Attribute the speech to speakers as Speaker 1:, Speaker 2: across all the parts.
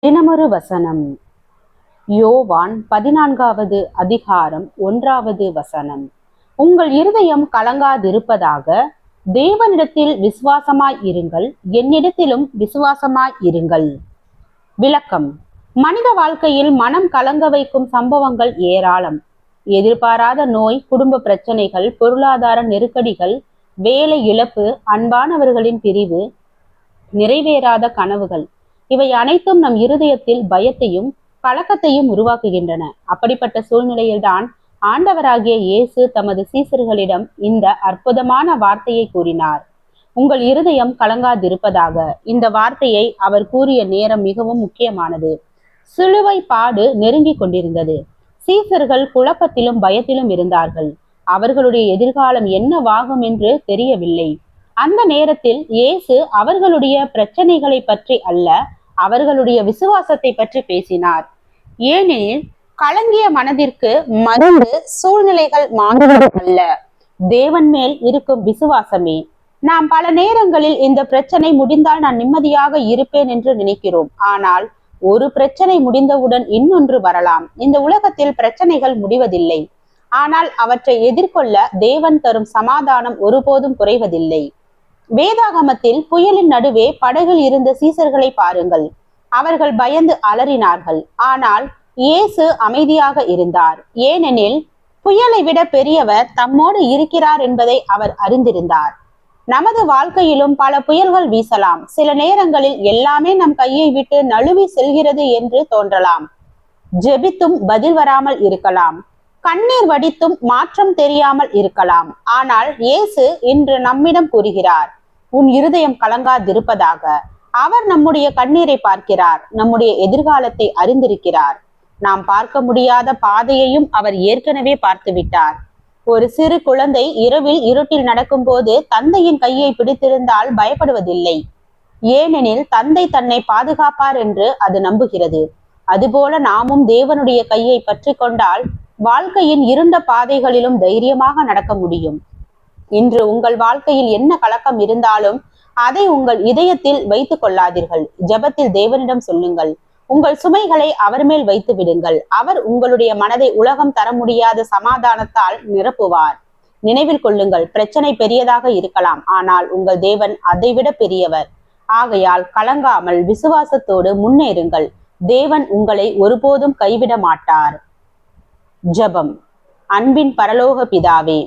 Speaker 1: தினமொரு வசனம். யோவான் 14வது அதிகாரம் 1வது வசனம். உங்கள் இருதயம் கலங்காதிருப்பதாக. தேவனிடத்தில் விசுவாசமாய் இருங்கள், என்னிடத்திலும் விசுவாசமாய் இருங்கள். விளக்கம். மனித வாழ்க்கையில் மனம் கலங்க வைக்கும் சம்பவங்கள் ஏராளம். எதிர்பாராத நோய், குடும்ப பிரச்சனைகள், பொருளாதார நெருக்கடிகள், வேலை இழப்பு, அன்பானவர்களின் பிரிவு, நிறைவேறாத கனவுகள், இவை அனைத்தும் நம் இருதயத்தில் பயத்தையும் கலக்கத்தையும் உருவாக்குகின்றன. அப்படிப்பட்ட சூழ்நிலையில்தான் ஆண்டவராகிய இயேசு தமது சீசர்களிடம் இந்த அற்புதமான வார்த்தையை கூறினார். உங்கள் இருதயம் கலங்காதிருப்பதாக. இந்த வார்த்தையை அவர் கூறிய நேரம் மிகவும் முக்கியமானது. சிலுவை பாடு நெருங்கி கொண்டிருந்தது. சீசர்கள் குழப்பத்திலும் பயத்திலும் இருந்தார்கள். அவர்களுடைய எதிர்காலம் என்னவாகும் என்று தெரியவில்லை. அந்த நேரத்தில் இயேசு அவர்களுடைய பிரச்சனைகளை பற்றி அல்ல, அவர்களுடைய விசுவாசத்தை பற்றி பேசினார். ஏனெனில் கலங்கிய மனதிற்கு மருந்து சூழ்நிலைகள் மாறுவது அல்ல, தேவன் மேல் இருக்கும் விசுவாசமே. நாம் பல நேரங்களில் இந்த பிரச்சனை முடிந்தால் நான் நிம்மதியாக இருப்பேன் என்று நினைக்கிறோம். ஆனால் ஒரு பிரச்சனை முடிந்தவுடன் இன்னொன்று வரலாம். இந்த உலகத்தில் பிரச்சனைகள் முடிவதில்லை, ஆனால் அவற்றை எதிர்கொள்ள தேவன் தரும் சமாதானம் ஒருபோதும் குறைவதில்லை. வேதாகமத்தில் புயலின் நடுவே படகில் இருந்த சீசர்களை பாருங்கள். அவர்கள் பயந்து அலறினார்கள். ஆனால் இயேசு அமைதியாக இருந்தார். ஏனெனில் புயலை விட பெரியவர் தம்மோடு இருக்கிறார் என்பதை அவர் அறிந்திருந்தார். நமது வாழ்க்கையிலும் பல புயல்கள் வீசலாம். சில நேரங்களில் எல்லாமே நம் கையை விட்டு நழுவி செல்கிறது என்று தோன்றலாம். ஜெபித்தும் பதில் வராமல் இருக்கலாம். கண்ணீர் வடித்தும் மாற்றம் தெரியாமல் இருக்கலாம். ஆனால் இயேசு இன்று நம்மிடம் கூறுகிறார், உன் இருதயம் கலங்காதிருப்பதாக. அவர் நம்முடைய கண்ணீரை பார்க்கிறார், நம்முடைய எதிர்காலத்தை அறிந்திருக்கிறார். நாம் பார்க்க முடியாத பாதையையும் அவர் ஏற்கனவே பார்த்து விட்டார். ஒரு சிறு குழந்தை இரவில் இருட்டில் நடக்கும் போது தந்தையின் கையை பிடித்திருந்தால் பயப்படுவதில்லை. ஏனெனில் தந்தை தன்னை பாதுகாப்பார் என்று அது நம்புகிறது. அதுபோல நாமும் தேவனுடைய கையை பற்றி கொண்டால் வாழ்க்கையின் இருண்ட பாதைகளிலும் தைரியமாக நடக்க முடியும். இன்று உங்கள் வாழ்க்கையில் என்ன கலக்கம் இருந்தாலும் அதை உங்கள் இதயத்தில் வைத்துக் கொள்ளாதீர்கள். ஜெபத்தில் தேவனிடம் சொல்லுங்கள். உங்கள் சுமைகளை அவர் மேல் வைத்து விடுங்கள். அவர் உங்களுடைய மனதை உலகம் தர முடியாத சமாதானத்தால் நிரப்புவார். நினைவில் கொள்ளுங்கள், பிரச்சனை பெரியதாக இருக்கலாம், ஆனால் உங்கள் தேவன் அதைவிட பெரியவர். ஆகையால் கலங்காமல் விசுவாசத்தோடு முன்னேறுங்கள். தேவன் உங்களை ஒருபோதும் கைவிட மாட்டார். ஜெபம். அன்பின் பரலோக பிதாவே,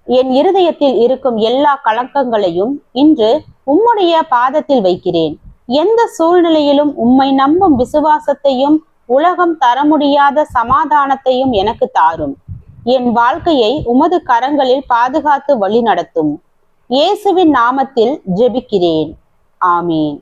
Speaker 1: என் இருதயத்தில் இருக்கும் எல்லா கலக்கங்களையும் இன்று உம்முடைய பாதத்தில் வைக்கிறேன். எந்த சூழ்நிலையிலும் உம்மை நம்பும் விசுவாசத்தையும் உலகம் தர முடியாத சமாதானத்தையும் எனக்கு தாரும். என் வாழ்க்கையை உமது கரங்களில் பாதுகாத்து வழி நடத்தும். இயேசுவின் நாமத்தில் ஜெபிக்கிறேன். ஆமீன்.